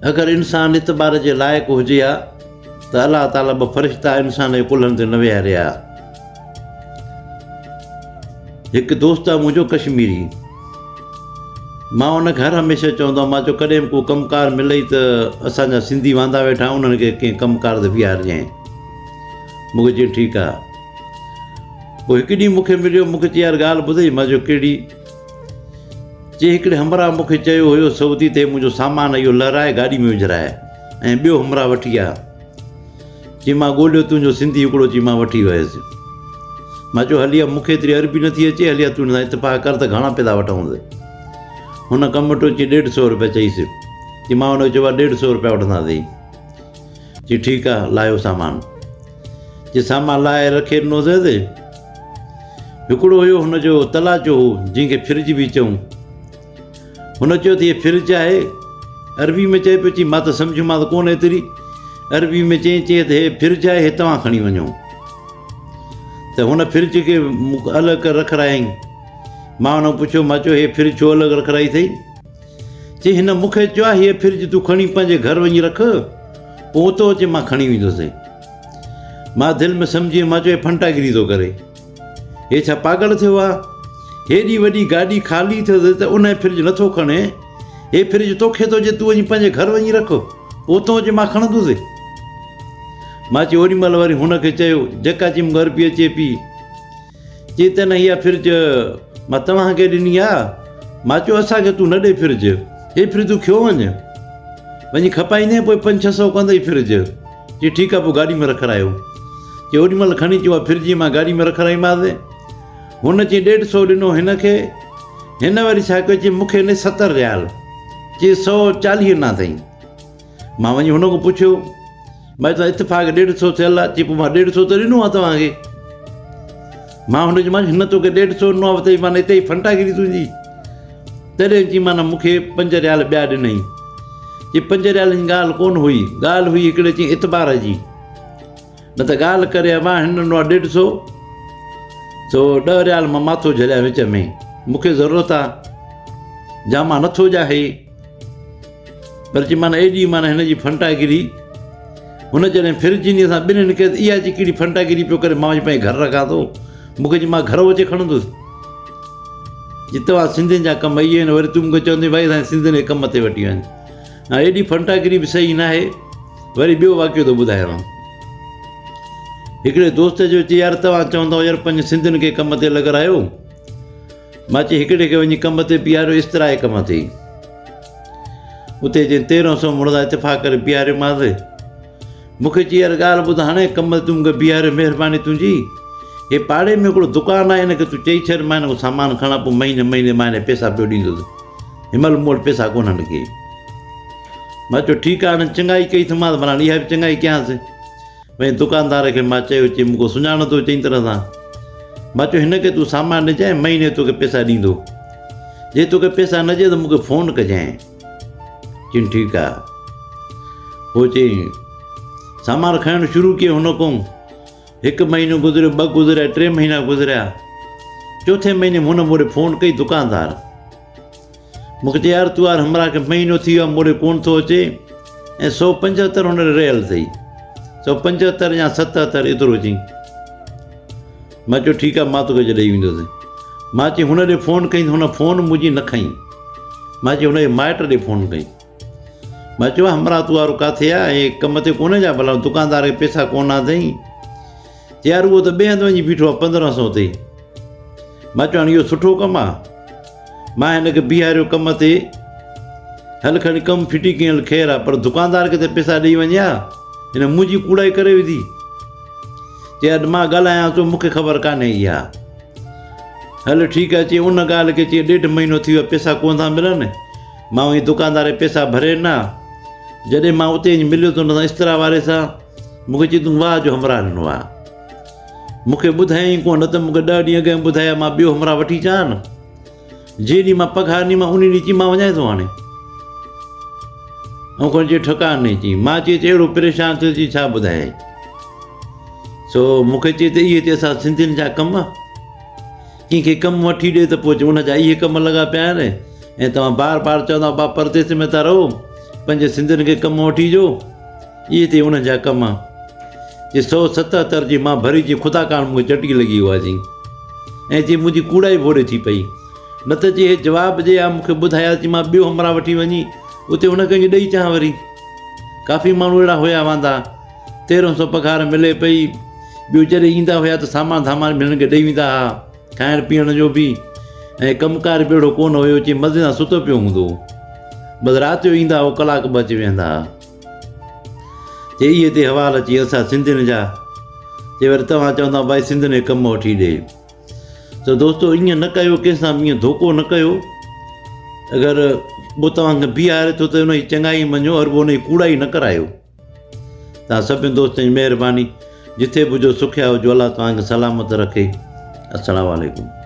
अगरि इंसानु इतबार जे लाइक़ु हुजे हा त अलाह ताला ॿ फ़रिश्ता इंसान जे कुल्हनि ते न विहारिया। हिकु दोस्त आहे मुंहिंजो कश्मीरी, मां हुनखे हर हमेशह चवंदो आहियां, मां चयो कॾहिं बि को कमुकार मिलई त असांजा सिंधी वांदा वेठा उन्हनि खे कंहिं कमुकार ते बीहारजांइ। मूंखे चई ठीकु आहे। पोइ हिकु ॾींहुं मूंखे मिलियो, मूंखे चई यार ॻाल्हि ॿुधई। मां चयो कहिड़ी? चई हिकिड़े हमरा मूंखे चयो हुयो सऊदी ते मुंहिंजो सामान इहो लहराए गाॾी में विझराए ऐं ॿियो हमरा वठी आ। चई मां ॻोल्हियो तुंहिंजो सिंधी हिकिड़ो, चई मां वठी वियुसि। मां चयो हली आ, मूंखे एतिरी अरबी नथी अचे, हली आ तूं हिन सां इतफ़ाक़ कर त घणा पैसा वठूं। हुन कमु वठो, चई 150 रुपया चईसि। चई मां हुनखे चयो 150 रुपया वठंदासीं। चई ठीकु आहे, लाहियो सामान। चई सामान लाहे रखे ॾिनोसीं। हिकिड़ो हुयो हुनजो तलाचो हो जंहिंखे फ्रिज बि चऊं। हुन चयो त हीअ फ्रिज आहे, अरबी में चए पियो। चई मां त सम्झियो त कोन एतिरी, अरबी में चई त हे फ्रिज आहे, हे तव्हां खणी वञो। त हुन फ्रिज खे अलॻि करे रखारायईं। मां हुन पुछियो, मां चयो हे फ्रिज छो अलॻि रखाराई अथई? चई हिन मूंखे चयो आहे हीअ फ्रिज तूं खणी पंहिंजे घर वञी रख, पोइ तो अचे मां खणी वेंदुसि। मां दिलि में सम्झी मां चयो हे फंटागिरी थो करे, हे छा पागल थियो आहे? हेॾी वॾी गाॾी ख़ाली थियो त उन फ्रिज नथो खणे, हे फ्रिज तोखे थो चए तूं वञी पंहिंजे घर वञी रख, पोइ तो अचे मां खणंदुसि। मां चयो ओॾी महिल वरी हुनखे चयो, जेका चई मूंखे अरबी अचे पई। चई त न इहा फ्रिज मां तव्हांखे ॾिनी आहे। मां चयो असांखे तूं न ॾे फ्रिज, हे फ्रिज तूं खयो वञी खपाईंदे, पोइ 500-600 कंदई फ्रिज। चई ठीकु आहे, पोइ गाॾी में रखारायो। चई ओॾी महिल खणी अचो आहे फ्रिज, मां गाॾी में रखाराईमांसि। हुन चई 150 ॾिनो हिनखे, हिन वरी छा कयो, चई मूंखे हिन 70 रियाल, चई 140 न अथई। मां वञी हुन खां पुछियो, भाई तव्हां इतफ़ाक़ 150 थियल आहे? चई पोइ मां 150 त ॾिनो आहे तव्हांखे। मां हुनजो मां हिन तोखे 150 ॾिनो आहे, अथई माना हिते ई फंटागिरी तुंहिंजी। तॾहिं चई माना मूंखे 5 रियाल ॿिया ॾिनई। चई 5 रियाल जी ॻाल्हि कोन हुई, ॻाल्हि हुई हिकिड़े चई इतबार जी। न त ॻाल्हि करे मां हिन ॾिनो आहे 150, सो 10 रियाल मां माथो झलिया विच में, मूंखे ज़रूरत आहे, जा मां नथो ॼाहे। पर चई माना एॾी माना हिन जी फंटागिरी। हुन जॾहिं फ्रिज असां ॿिन्हिनि खे इहा जी कहिड़ी फंटागिरी पियो करे, मां वञी पंहिंजे घर रखां थो, मूंखे चई मां घर अचे खणंदुसि। चई तव्हां सिंधियुनि जा कम इहे आहिनि, वरी तूं मूंखे चवंदी भाई असां सिंधियुनि जे कम ते वठी वञ। हा एॾी फंटागिरी बि सही न आहे। वरी ॿियो वाक़ियो थो ॿुधायांव। हिकिड़े दोस्त जो चई यार तव्हां चवंदव यार पंहिंजे सिंधियुनि खे कम ते लॻारायो। मां चई हिकिड़े खे वञी कम ते बीहारियो, इस तरह जे कम ते। उते चई 1300 मुड़दा इतफ़ाक़ करे बीहारियोमांसि। मूंखे चई यार ॻाल्हि ॿुध, हाणे कम तूं मूंखे बीहारियो, महिरबानी तुंहिंजी। हे पाड़े में हिकिड़ो दुकानु आहे, हिनखे तूं चई छॾ, मां हिन खां सामान खणा, पोइ महीने मां हिन पैसा पियो ॾींदुसि। हिनमहिल मूं वटि पैसा कोन्हनि के। मां चयो ठीकु आहे, हाणे चङाई कई थी, मां त माना इहा बि चङाई कयांसि। भई दुकानदार खे मां चयो, चई मूंखे सुञाणंदो चङी तरह सां। मां चयो हिनखे तूं सामान ॾिजांइ, महीने तोखे पैसा ॾींदो, जे तोखे पैसा न ॾिए त मूंखे फ़ोन कजांइ। चई ठीकु आहे। पोइ चई सामान खणणु शुरू कयो हुन खां। 1 महीनो गुज़रियो, 2 गुज़रिया, 3 महीना गुज़रिया। 4थे महीने हुन मूंखे फ़ोन कई दुकानदार। मूंखे चई यार तूं यार हमरा खे महीनो थी वियो आहे, मूंखे कोन थो अचे, ऐं 175 हुन रियल अथई, 175 या 77 एतिरो चई। मां चयो ठीकु आहे, मां तोखे ॾेई वेंदुसि। मां चई हुन ॾे फ़ोन कई, हुन फ़ोन मुंहिंजी न खईं। मां चयो हुनजे माइट ॾे फ़ोन कई। मां चयो हमरा तूं वारो किथे आहे, ऐं कम ते कोन्हे जा भला, दुकानदार खे पैसा कोन अथई। चई यार उहो त ॿिए हंधि वञी बीठो आहे, 1500 अथई। मां चयो हाणे इहो सुठो कमु आहे। मां हिनखे बीहारियो कम ते, हल खणी कमु फिटी कयल ख़ैरु आहे, पर दुकानदार खे त पैसा ॾेई वञे हा, हिन मुंहिंजी कूड़ाई करे विधी। चई अॼु मां ॻाल्हायां थो, मूंखे ख़बर कान्हे इहा। हल ठीकु आहे। चई उन ॻाल्हि खे चई 1.5 महीनो थी वियो, पैसा कोन था मिलनि। मां वञी दुकानदार खे पैसा भरे न। जॾहिं मां उते मिलियो त हुन सां इस्तरा वारे सां, मूंखे चई तूं वाह जो हमरा ॾिनो आहे। मूंखे ॿुधायईं कोन, न त मूंखे 10 ॾींहं अॻु ॿुधाया, मां ॿियो हमरा वठी अचां न। जे ॾींहुं मां पघार ॾींहुं मां उन ॾींहुं चई मां वञां थो हाणे, ऐं कोन चई ठकान न चई। मां चई अहिड़ो परेशान थियो, चई छा ॿुधायईं। सो मूंखे चई त इहे त असां सिंधियुनि जा कम, कंहिंखे कमु वठी ॾिए त पोइ उनजा इहे कम लॻा पिया आहिनि, ऐं तव्हां बार चवंदा परदेस में था रहो, पंहिंजे सिंधियुनि खे कमु वठी ॾियो, इहे ते उन्हनि जा कम। जे 177 जी मां भरी जी ख़ुदा कान मूंखे चटी लॻी हुआ जी, ऐं चई मुंहिंजी कूड़ा ई बोरे थी पई। न त चई जवाबु ॾे आहे मूंखे ॿुधाया थी मां ॿियो हमरा वठी वञी उते हुन कंहिंखे ॾेई अचां वरी। काफ़ी माण्हू अहिड़ा हुया वांदा, 1300 पघार मिले पई, ॿियो जॾहिं ईंदा हुया त सामान हिननि खे ॾेई वेंदा हुआ, खाइण पीअण जो बि, ऐं कमुकार बि अहिड़ो कोन हुयो, चई मज़े सां सुतो पियो हूंदो, बसि राति जो ईंदा हुआ, कलाक ॿ अची वेंदा हुआ। चई इहे ते हवाल अची असां सिंधियुनि जा, चई वरी तव्हां चवंदा भाई सिंधियुनि खे कमु वठी ॾे। त दोस्तो ईअं न कयो, कंहिंसां बि ईअं धोखो न कयो। अगरि उहो तव्हांखे बीहारे थो त हुनजी चङाई मञो, और उनजी कूड़ा ई न करायो। तव्हां सभिनी दोस्तनि जी महिरबानी, जिथे बि हुजो सुखिया हुजो, अलाह तव्हांखे सलामत रखे। अस्सलामु अलैकुम।